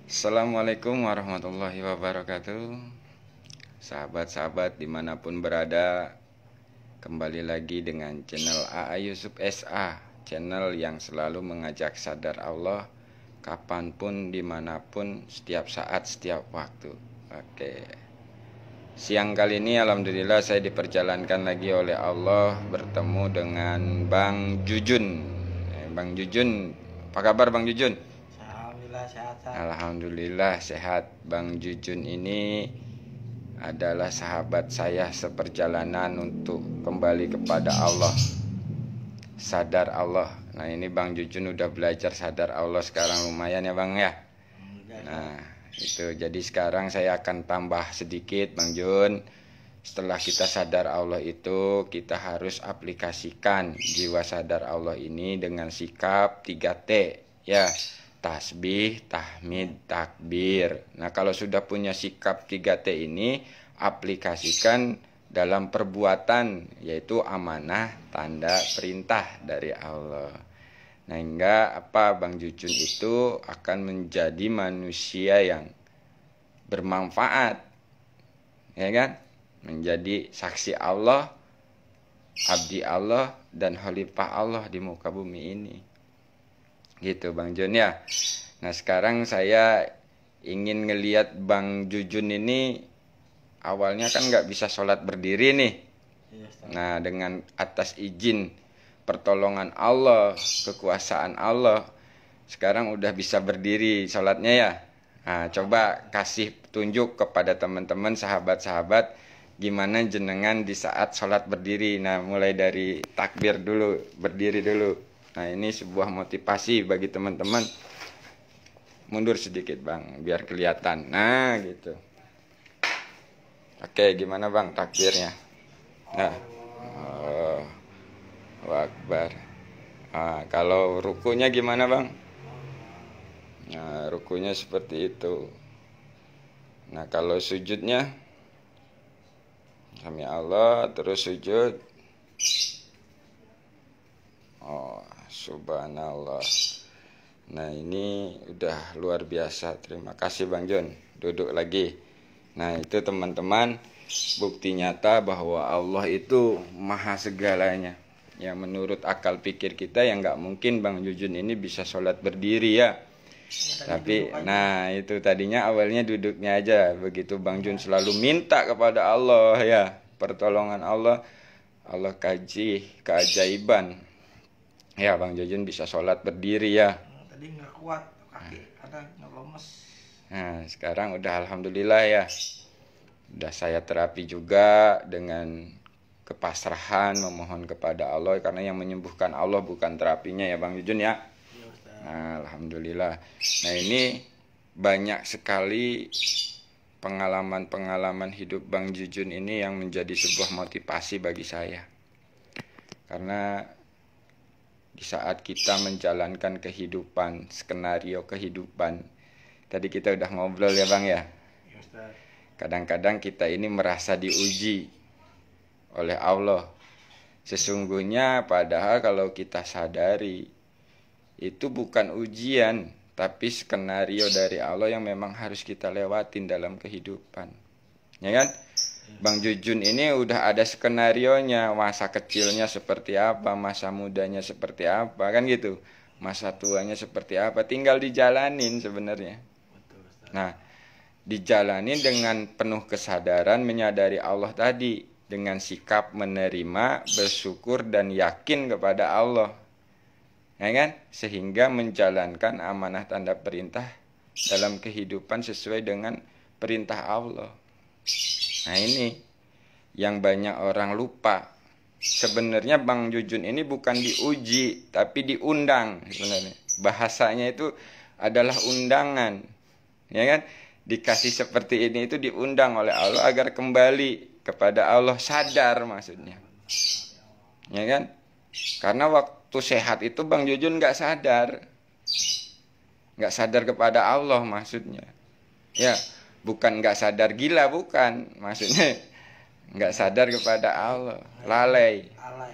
Assalamualaikum warahmatullahi wabarakatuh. Sahabat-sahabat dimanapun berada, kembali lagi dengan channel AA Yusuf SA, channel yang selalu mengajak sadar Allah kapanpun, dimanapun, setiap saat, setiap waktu. Oke, siang kali ini alhamdulillah saya diperjalankan lagi oleh Allah bertemu dengan Bang Jujun. Bang Jujun, apa kabar Bang Jujun? Alhamdulillah sehat. Alhamdulillah sehat. Bang Jujun ini adalah sahabat saya seperjalanan untuk kembali kepada Allah, sadar Allah. Nah ini Bang Jujun udah belajar sadar Allah sekarang, lumayan ya Bang ya. Nah itu jadi sekarang saya akan tambah sedikit Bang Jun. Setelah kita sadar Allah itu, kita harus aplikasikan jiwa sadar Allah ini dengan sikap 3T ya. Tasbih, tahmid, takbir. Nah kalau sudah punya sikap 3T ini, aplikasikan dalam perbuatan, yaitu amanah, tanda, perintah dari Allah. Nah hingga apa Bang Jujun itu akan menjadi manusia yang bermanfaat, ya kan? Menjadi saksi Allah, abdi Allah, dan khalifah Allah di muka bumi ini. Gitu Bang Jun ya. Nah sekarang saya ingin ngelihat Bang Jujun ini awalnya kan nggak bisa sholat berdiri nih. Nah dengan atas izin pertolongan Allah, kekuasaan Allah, sekarang udah bisa berdiri sholatnya ya. Nah coba kasih tunjuk kepada teman-teman sahabat-sahabat gimana jenengan di saat sholat berdiri. Nah mulai dari takbir dulu, berdiri dulu. Nah ini sebuah motivasi bagi teman-teman. Mundur sedikit Bang, biar kelihatan. Nah gitu. Oke, gimana Bang takbirnya? Nah, Allahu Akbar. Nah, kalau rukunya gimana Bang? Nah, rukunya seperti itu. Nah, kalau sujudnya, Sami Allah, terus sujud. Oh, subhanallah. Nah ini udah luar biasa. Terima kasih Bang Jun. Duduk lagi. Nah itu teman-teman, bukti nyata bahwa Allah itu maha segalanya. Ya menurut akal pikir kita yang nggak mungkin Bang Jujun ini bisa sholat berdiri ya. Tapi nah itu tadinya awalnya duduknya aja. Begitu Bang Jun selalu minta kepada Allah ya, pertolongan Allah. Allah kaji keajaiban. Ya Bang Jujun bisa sholat berdiri ya. Tadi nggak kuat kaki, kadang nggak lemes. Nah sekarang udah alhamdulillah ya. Udah saya terapi juga dengan kepasrahan memohon kepada Allah. Karena yang menyembuhkan Allah bukan terapinya ya Bang Jujun ya. Nah alhamdulillah. Nah ini banyak sekali pengalaman-pengalaman hidup Bang Jujun ini yang menjadi sebuah motivasi bagi saya. Karena di saat kita menjalankan kehidupan, skenario kehidupan, tadi kita udah ngobrol ya Bang ya. Kadang-kadang kita ini merasa diuji oleh Allah. Sesungguhnya padahal kalau kita sadari, itu bukan ujian, tapi skenario dari Allah yang memang harus kita lewatin dalam kehidupan. Ya kan? Bang Jujun ini udah ada skenarionya, masa kecilnya seperti apa, masa mudanya seperti apa, kan gitu. Masa tuanya seperti apa, tinggal dijalanin sebenarnya. Nah, dijalanin dengan penuh kesadaran, menyadari Allah tadi, dengan sikap menerima, bersyukur dan yakin kepada Allah. Ya kan? Sehingga menjalankan amanah tanda perintah dalam kehidupan sesuai dengan perintah Allah. Nah ini yang banyak orang lupa. Sebenarnya Bang Jujun ini bukan diuji, tapi diundang sebenarnya. Bahasanya itu adalah undangan. Ya kan? Dikasih seperti ini itu diundang oleh Allah agar kembali kepada Allah, sadar maksudnya. Ya kan? Karena waktu sehat itu Bang Jujun nggak sadar. Nggak sadar kepada Allah maksudnya. Ya. Bukan nggak sadar gila, bukan. Maksudnya nggak sadar kepada Allah, lalai.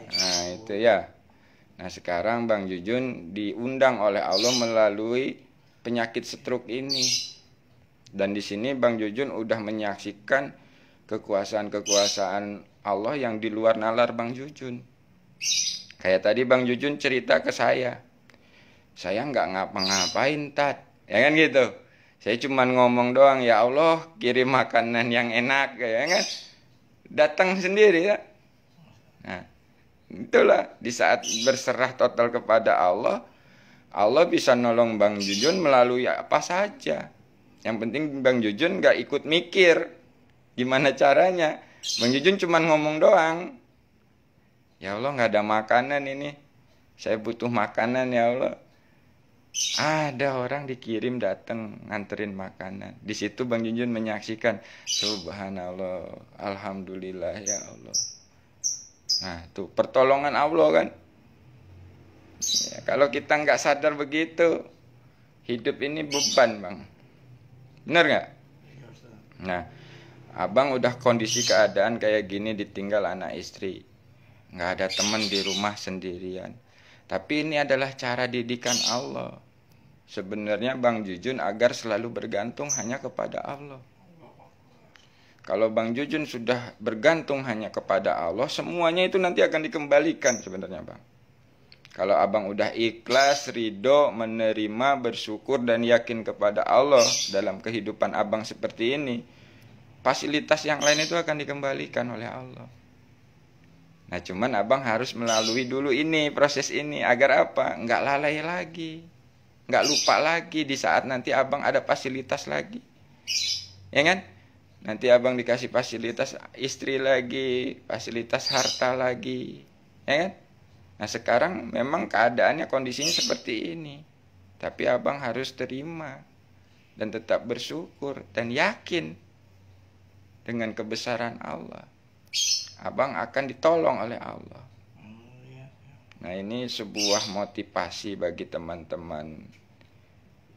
Nah itu ya. Nah sekarang Bang Jujun diundang oleh Allah melalui penyakit stroke ini. Dan di sini Bang Jujun udah menyaksikan kekuasaan-kekuasaan Allah yang di luar nalar Bang Jujun. Kayak tadi Bang Jujun cerita ke saya nggak ngapa-ngapain Tat, ya kan gitu. Saya cuman ngomong doang, ya Allah kirim makanan yang enak, ya kan. Datang sendiri ya. Nah, itulah di saat berserah total kepada Allah, Allah bisa nolong Bang Jujun melalui apa saja. Yang penting Bang Jujun nggak ikut mikir gimana caranya. Bang Jujun cuman ngomong doang. Ya Allah nggak ada makanan ini. Saya butuh makanan ya Allah. Ada orang dikirim datang nganterin makanan. Di situ Bang Jujun menyaksikan, subhanallah, alhamdulillah ya Allah. Nah, tuh pertolongan Allah kan. Ya, kalau kita nggak sadar begitu, hidup ini beban Bang. Bener nggak? Nah, Abang udah kondisi keadaan kayak gini, ditinggal anak istri, nggak ada teman, di rumah sendirian. Tapi ini adalah cara didikan Allah. Sebenarnya Bang Jujun agar selalu bergantung hanya kepada Allah. Kalau Bang Jujun sudah bergantung hanya kepada Allah, semuanya itu nanti akan dikembalikan sebenarnya Bang. Kalau Abang udah ikhlas, ridho, menerima, bersyukur, dan yakin kepada Allah dalam kehidupan Abang seperti ini, fasilitas yang lain itu akan dikembalikan oleh Allah. Nah cuman Abang harus melalui dulu ini, proses ini, agar apa? Nggak lalai lagi, nggak lupa lagi di saat nanti Abang ada fasilitas lagi, ya kan? Nanti Abang dikasih fasilitas istri lagi, fasilitas harta lagi, ya kan? Nah sekarang memang keadaannya, kondisinya seperti ini, tapi Abang harus terima dan tetap bersyukur dan yakin dengan kebesaran Allah. Abang akan ditolong oleh Allah. Nah ini sebuah motivasi bagi teman-teman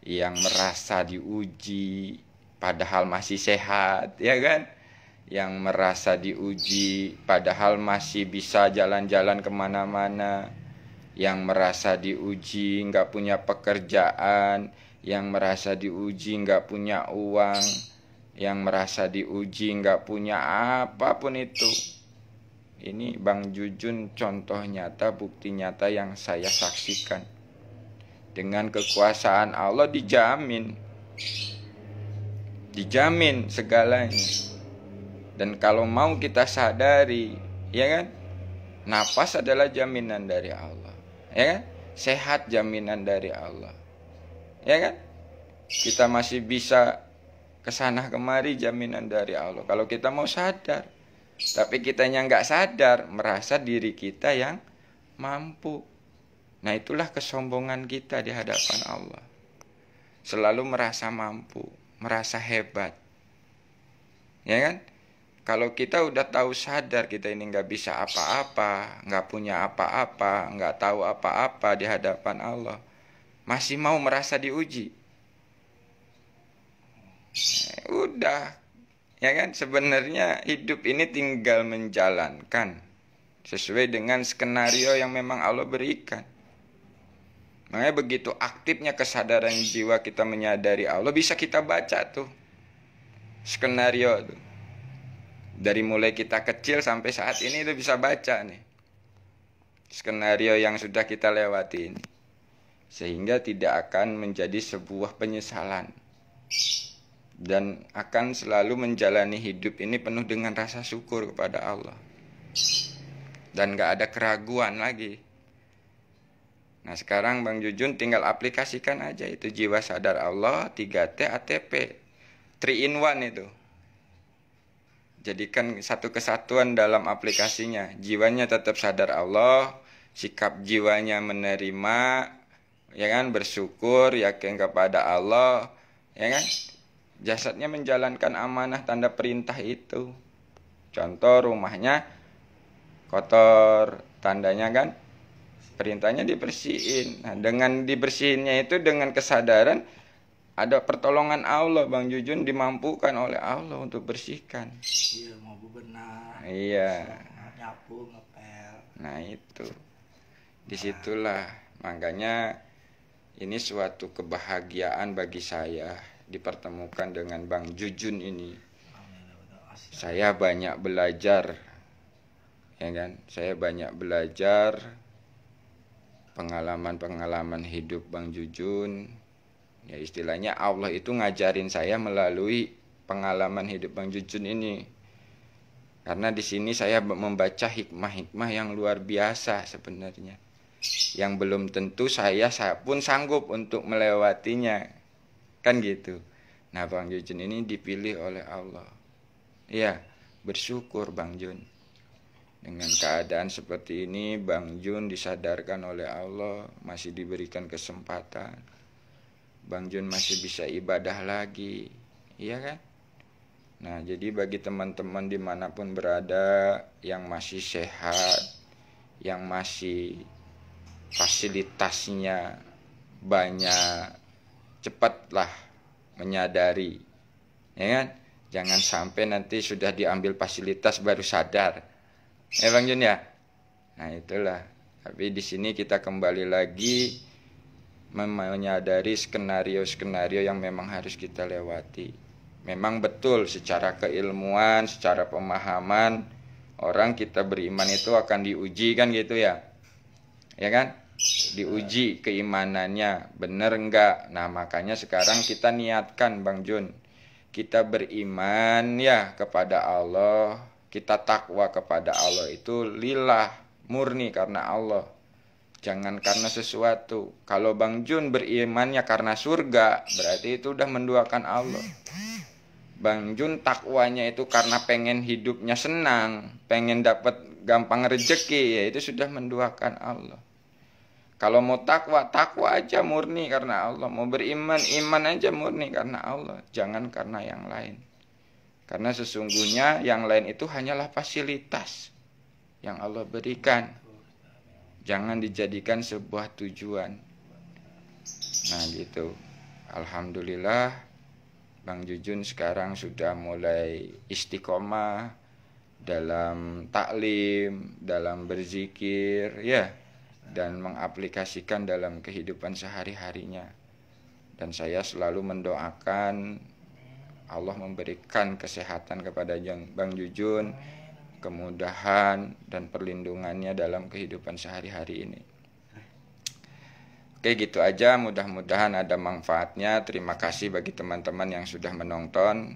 yang merasa diuji padahal masih sehat, ya kan? Yang merasa diuji padahal masih bisa jalan-jalan kemana-mana, yang merasa diuji nggak punya pekerjaan, yang merasa diuji nggak punya uang, yang merasa diuji nggak punya apapun itu. Ini Bang Jujun contoh nyata, bukti nyata yang saya saksikan. Dengan kekuasaan Allah dijamin segalanya. Dan kalau mau kita sadari, ya kan, napas adalah jaminan dari Allah, ya kan, sehat jaminan dari Allah, ya kan, kita masih bisa kesana kemari jaminan dari Allah kalau kita mau sadar. Tapi kitanya nggak sadar, merasa diri kita yang mampu. Nah itulah kesombongan kita di hadapan Allah. Selalu merasa mampu, merasa hebat, ya kan? Kalau kita udah tahu sadar kita ini nggak bisa apa-apa, nggak punya apa-apa, nggak tahu apa-apa di hadapan Allah, masih mau merasa diuji, udah. Ya kan, sebenarnya hidup ini tinggal menjalankan sesuai dengan skenario yang memang Allah berikan. Makanya begitu aktifnya kesadaran jiwa kita menyadari Allah, bisa kita baca tuh skenario tuh. Dari mulai kita kecil sampai saat ini itu bisa baca nih skenario yang sudah kita lewati ini. Sehingga tidak akan menjadi sebuah penyesalan. Dan akan selalu menjalani hidup ini penuh dengan rasa syukur kepada Allah. Dan gak ada keraguan lagi. Nah sekarang Bang Jujun tinggal aplikasikan aja itu jiwa sadar Allah, 3T ATP, 3 in 1 itu. Jadikan satu kesatuan dalam aplikasinya. Jiwanya tetap sadar Allah, sikap jiwanya menerima, ya kan, bersyukur, yakin kepada Allah, ya kan. Jasadnya menjalankan amanah tanda perintah itu. Contoh rumahnya kotor, tandanya kan perintahnya dibersihin. Nah, dengan dibersihinnya itu dengan kesadaran ada pertolongan Allah, Bang Jujun dimampukan oleh Allah untuk bersihkan. Iya, mau bebenah. Iya. Nyapu, ngepel. Nah itu, disitulah makanya ini suatu kebahagiaan bagi saya dipertemukan dengan Bang Jujun ini. Saya banyak belajar, ya kan? Saya banyak belajar pengalaman-pengalaman hidup Bang Jujun. Ya istilahnya Allah itu ngajarin saya melalui pengalaman hidup Bang Jujun ini. Karena di sini saya membaca hikmah-hikmah yang luar biasa sebenarnya. Yang belum tentu saya pun sanggup untuk melewatinya. Kan gitu. Nah, Bang Jujun ini dipilih oleh Allah. Ya, bersyukur Bang Jun. Dengan keadaan seperti ini, Bang Jun disadarkan oleh Allah, masih diberikan kesempatan. Bang Jun masih bisa ibadah lagi, iya kan? Nah, jadi bagi teman-teman dimanapun berada yang masih sehat, yang masih fasilitasnya banyak, cepatlah menyadari, ya kan? Jangan sampai nanti sudah diambil fasilitas baru sadar. Bang Jun ya. Nah, itulah. Tapi di sini kita kembali lagi menyadari skenario-skenario yang memang harus kita lewati. Memang betul secara keilmuan, secara pemahaman orang kita beriman itu akan diuji kan gitu ya. Ya kan? Diuji keimanannya, benar enggak? Nah, makanya sekarang kita niatkan Bang Jun. Kita beriman ya kepada Allah, kita takwa kepada Allah itu lillah, murni karena Allah. Jangan karena sesuatu. Kalau Bang Jun berimannya karena surga, berarti itu udah menduakan Allah. Bang Jun takwanya itu karena pengen hidupnya senang, pengen dapat gampang rezeki, ya itu sudah menduakan Allah. Kalau mau takwa, takwa aja murni karena Allah. Mau beriman, iman aja murni karena Allah. Jangan karena yang lain. Karena sesungguhnya yang lain itu hanyalah fasilitas yang Allah berikan. Jangan dijadikan sebuah tujuan. Nah gitu. Alhamdulillah Bang Jujun sekarang sudah mulai istiqomah dalam taklim, dalam berzikir, ya, dan mengaplikasikan dalam kehidupan sehari-harinya. Dan saya selalu mendoakan Allah memberikan kesehatan kepada Bang Jujun, kemudahan dan perlindungannya dalam kehidupan sehari-hari ini. Oke, gitu aja, mudah-mudahan ada manfaatnya. Terima kasih bagi teman-teman yang sudah menonton.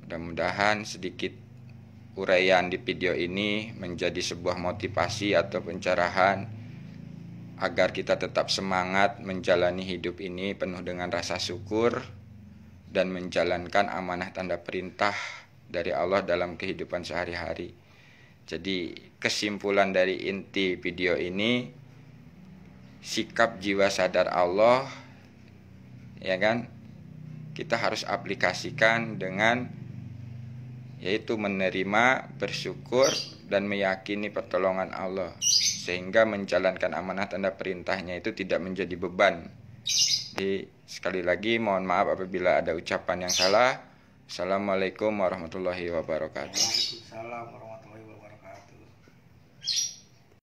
Mudah-mudahan sedikit uraian di video ini menjadi sebuah motivasi atau pencerahan agar kita tetap semangat menjalani hidup ini penuh dengan rasa syukur dan menjalankan amanah tanda perintah dari Allah dalam kehidupan sehari-hari. Jadi kesimpulan dari inti video ini, sikap jiwa sadar Allah, ya kan, kita harus aplikasikan dengan yaitu menerima, bersyukur, dan meyakini pertolongan Allah, sehingga menjalankan amanah tanda perintahnya itu tidak menjadi beban. Jadi sekali lagi mohon maaf apabila ada ucapan yang salah. Assalamualaikum warahmatullahi wabarakatuh. Waalaikumsalam warahmatullahi wabarakatuh.